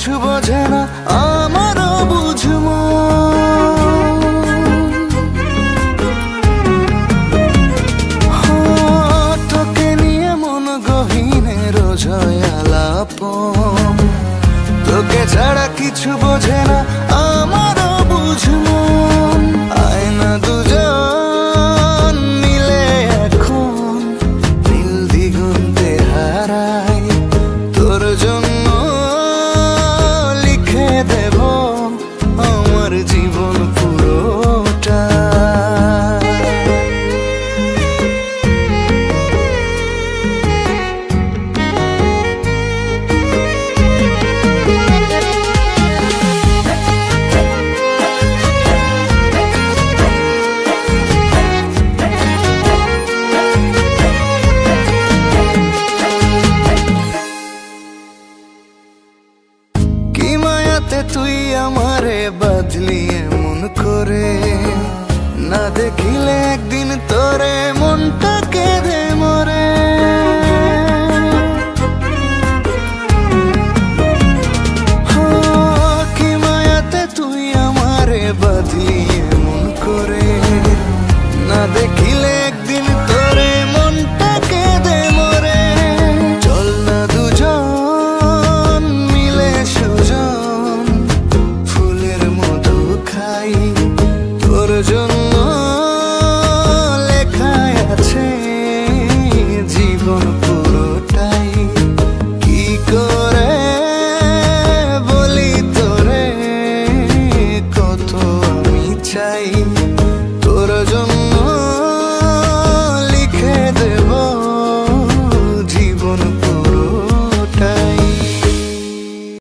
কিছু বোঝে না আমারও বুঝমো। তোকে নিয়ে মন গহীনে রোজ হয় আলাপন, তোকে ছাড়া কিছু বোঝে না আমারও বুঝমো। আয়না দুজন মিলে এখন নীল দিগন্তে হারাই, তোর জন্য লিখে দেব আমার জীবন পুরোটা। তুই আমারে বদলি এমন করে, না দেখিলে একদিন তোরে মনটা কেঁদে মরে। কি মায়াতে তুই আমারে বদলি এমন করে, না দেখিলে একদিন তোরে মনটা কেঁদে মরে। চল না দুজন মিলে সুজন খাই, তোর জন্য লেখায় আছে জীবন পুরোটাই। কি করে বলি তোরে কত আমি চাই।